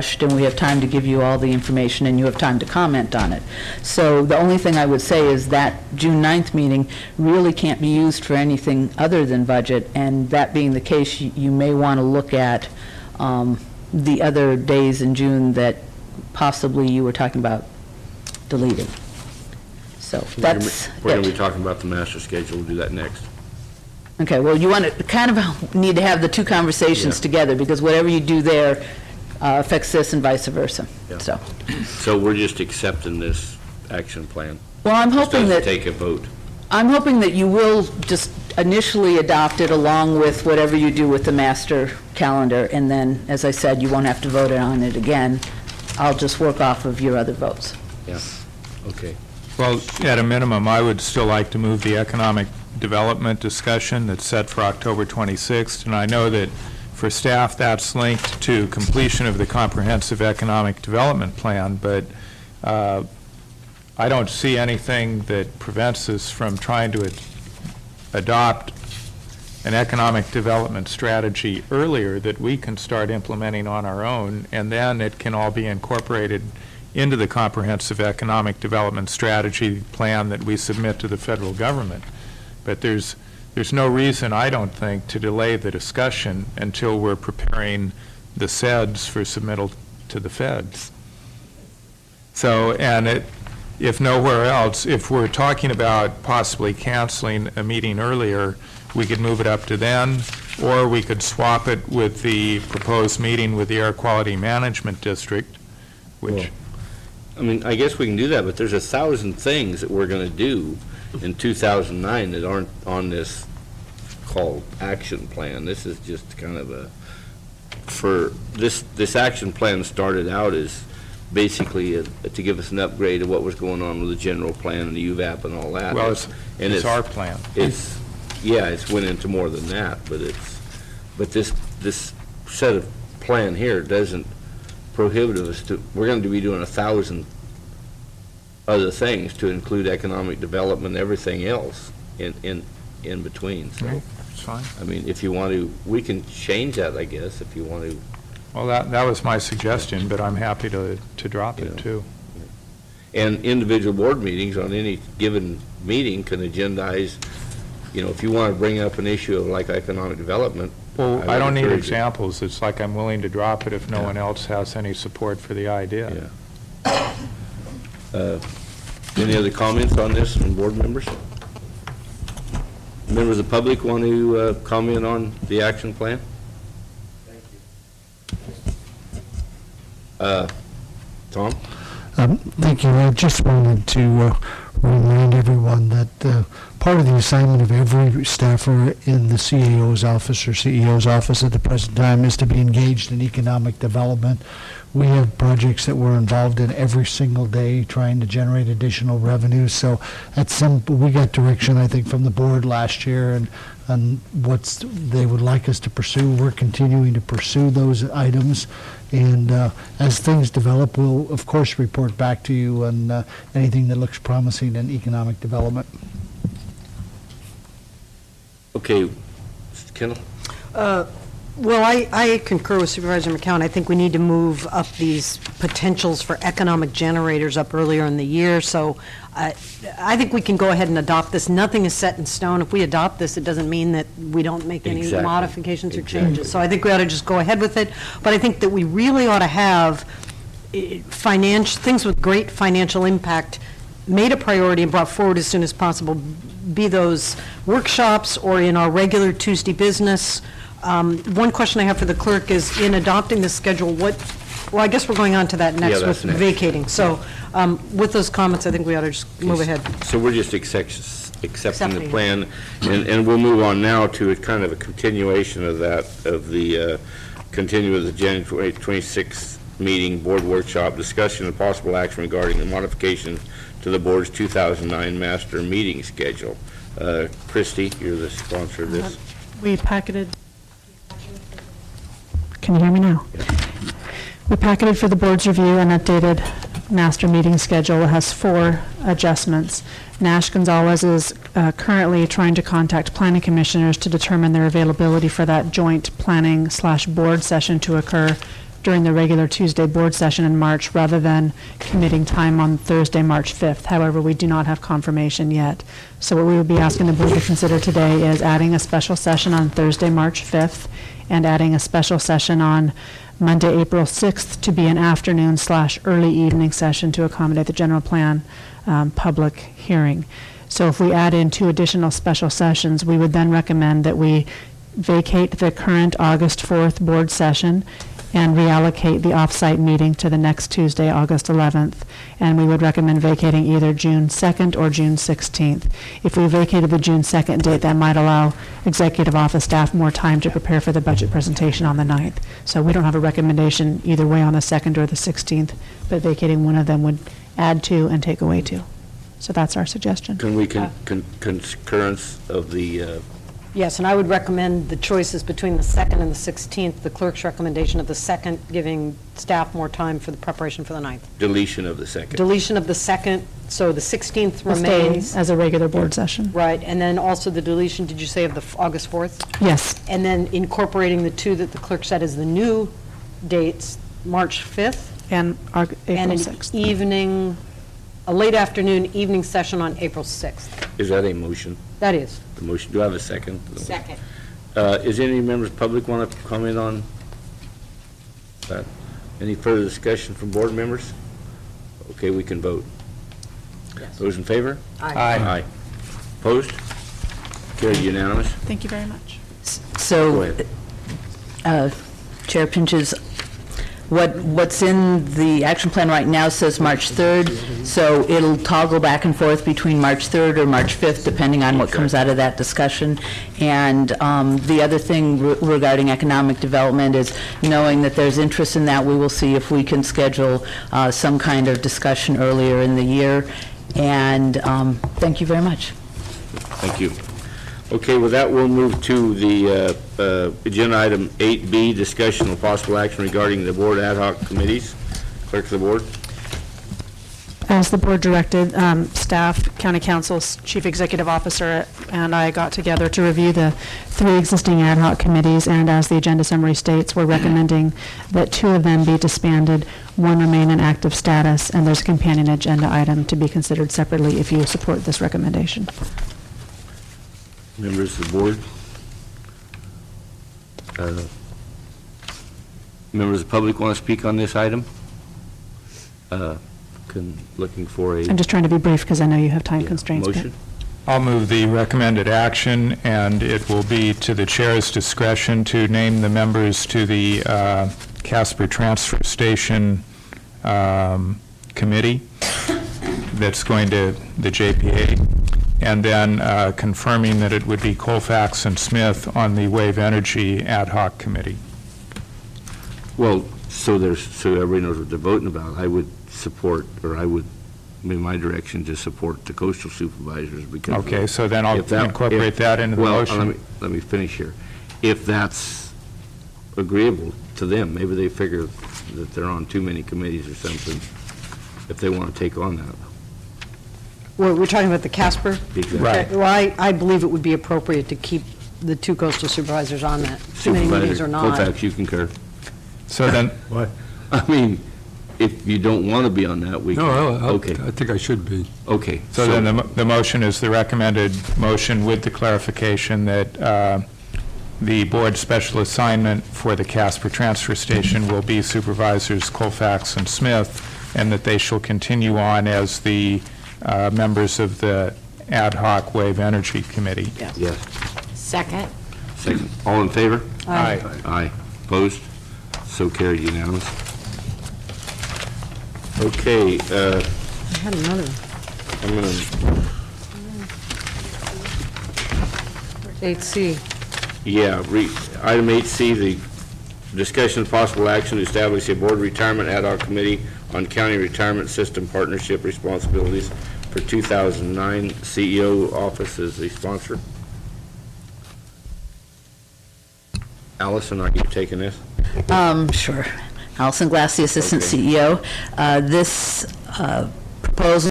and we have time to give you all the information and you have time to comment on it. So the only thing I would say is that June 9th meeting really can't be used for anything other than budget, and that being the case, you may want to look at the other days in June that possibly you were talking about deleting. So that's we're going to be talking about the master schedule. We'll do that next. Okay, well, you want to kind of need to have the two conversations together, because whatever you do there affects this and vice versa. Yeah. So we're just accepting this action plan. Well, I'm hoping that take a vote. I'm hoping that you will just initially adopt it along with whatever you do with the master calendar, and then, as I said, you won't have to vote on it again. I'll just work off of your other votes. Yeah. Okay. Well, at a minimum, I would still like to move the economic development discussion that's set for October 26th, and I know that for staff that's linked to completion of the comprehensive economic development plan, but I don't see anything that prevents us from trying to adopt an economic development strategy earlier that we can start implementing on our own, and then it can all be incorporated into the comprehensive economic development strategy plan that we submit to the federal government. But there's no reason, I don't think, to delay the discussion until we're preparing the SEDS for submittal to the feds. So, and if nowhere else, if we're talking about possibly canceling a meeting earlier, we could move it up to then, or we could swap it with the proposed meeting with the Air Quality Management District, which... Well, I mean, I guess we can do that, but there's 1,000 things that we're going to do in 2009 that aren't on this called action plan. This is just kind of a, for this action plan started out as basically to give us an upgrade of what was going on with the general plan and the UVAP and all that. Well, it's our plan. It's, yeah, it's went into more than that, but this set of plan here doesn't prohibit us to, we're going to be doing 1,000 other things to include economic development and everything else in between. So, it's fine. I mean, if you want to, we can change that, I guess, if you want to. Well, that was my suggestion, but I'm happy to drop it too. And individual board meetings on any given meeting can agendize, you know, if you want to bring up an issue of like economic development. Well, I don't need examples. It's like I'm willing to drop it if no one else has any support for the idea. Yeah. Any other comments on this from board members? Members of the public want to comment on the action plan? Thank you. Tom? Thank you. I just wanted to remind everyone that part of the assignment of every staffer in the CAO's office or CEO's office at the present time is to be engaged in economic development. We have projects that we're involved in every single day trying to generate additional revenue. So we got direction, I think, from the board last year and what they would like us to pursue. We're continuing to pursue those items. And as things develop, we'll, of course, report back to you on anything that looks promising in economic development. Okay. Kendall? Well, I concur with Supervisor McCown. I think we need to move up these potentials for economic generators up earlier in the year. So I think we can go ahead and adopt this. Nothing is set in stone. If we adopt this, it doesn't mean that we don't make any modifications or changes. So I think we ought to just go ahead with it. But I think that we really ought to have things with great financial impact made a priority and brought forward as soon as possible, be those workshops or in our regular Tuesday business. One question I have for the clerk is, in adopting this schedule, well, I guess we're going on to that next with vacating. So with those comments, I think we ought to just move ahead. So we're just accepting the plan, and we'll move on now to a kind of a continuation of that, of the continue with the January 26th meeting board workshop discussion and possible action regarding the modification to the board's 2009 master meeting schedule. Christy, you're the sponsor of this. We packeted. Can you hear me now? Yeah. We packeted for the board's review an updated master meeting schedule. It has 4 adjustments. Nash Gonzalez is currently trying to contact planning commissioners to determine their availability for that joint planning/board session to occur during the regular Tuesday board session in March rather than committing time on Thursday, March 5th. However, we do not have confirmation yet. So what we would be asking the board to consider today is adding a special session on Thursday, March 5th, and adding a special session on Monday, April 6th to be an afternoon/early evening session to accommodate the general plan public hearing. So if we add in 2 additional special sessions, we would then recommend that we vacate the current August 4th board session and reallocate the off-site meeting to the next Tuesday, August 11th. And we would recommend vacating either June 2nd or June 16th. If we vacated the June 2nd date, that might allow executive office staff more time to prepare for the budget presentation on the 9th. So we don't have a recommendation either way on the 2nd or the 16th, but vacating one of them would add 2 and take away 2. So that's our suggestion. Can we concurrence of the, Yes, and I would recommend the choices between the 2nd and the 16th, the clerk's recommendation of the 2nd, giving staff more time for the preparation for the 9th. deletion of the 2nd? Deletion of the 2nd, so the 16th Will stay remains. as a regular board session. Right, and then also the deletion, did you say, of the August 4th? Yes. And then incorporating the 2 that the clerk said as the new dates, March 5th, And and April an 6th. evening, a late afternoon evening session on April 6th. Is that a motion? That is. The motion, do I have a second? Second. Is any members of the public want to comment on that? Any further discussion from board members? Okay, we can vote. Yes. Those in favor? Aye. Aye. Opposed? Carried unanimous. Thank you very much. Go So, ahead. Chair Pinches, what's in the action plan right now says March 3rd, so it'll toggle back and forth between March 3rd or March 5th, depending on what comes out of that discussion. And the other thing regarding economic development is knowing that there's interest in that, we will see if we can schedule some kind of discussion earlier in the year. And thank you very much. Thank you. Okay, with that, we'll move to the agenda item 8B, discussion of possible action regarding the board ad hoc committees. Clerk of the board. As the board directed, staff, county council's chief executive officer, and I got together to review the 3 existing ad hoc committees, and as the agenda summary states, we're recommending that 2 of them be disbanded, 1 remain in active status, and there's a companion agenda item to be considered separately if you support this recommendation. Members of the board. Members of the public want to speak on this item? Looking for a I'm just trying to be brief because I know you have time constraints. but- motion. I'll move the recommended action, and it will be to the chair's discretion to name the members to the Casper Transfer Station Committee that's going to the JPA, and then confirming that it would be Colfax and Smith on the Wave Energy Ad Hoc Committee. Well, so everybody knows what they're voting about. I would support, or I would, in my direction, to support the coastal supervisors because. Okay, so then I'll if that- incorporate that into the motion. Well, let me finish here. If that's agreeable to them, maybe they figure that they're on too many committees or something, if they want to take on that. We're talking about the Casper? Exactly. Right. Okay, well, I believe it would be appropriate to keep the 2 coastal supervisors on that. Too many meetings or not. Colfax, you concur? So then, What? I mean, if you don't want to be on that, we can. No, Okay, I think I should be. okay. so then the motion is the recommended motion with the clarification that the board special assignment for the Casper Transfer Station will be Supervisors Colfax and Smith, and that they shall continue on as the members of the Ad Hoc Wave Energy Committee. Yes. Second. Second. All in favor? Aye. Aye. Opposed? So carried unanimous. Okay, I had another. I'm going to, 8C. item 8C, the discussion of possible action to establish a board retirement ad hoc committee on county retirement system partnership responsibilities for 2009. CEO office is the sponsor. Allison, are you taking this? Sure. Allison Glass, the Assistant CEO. This proposal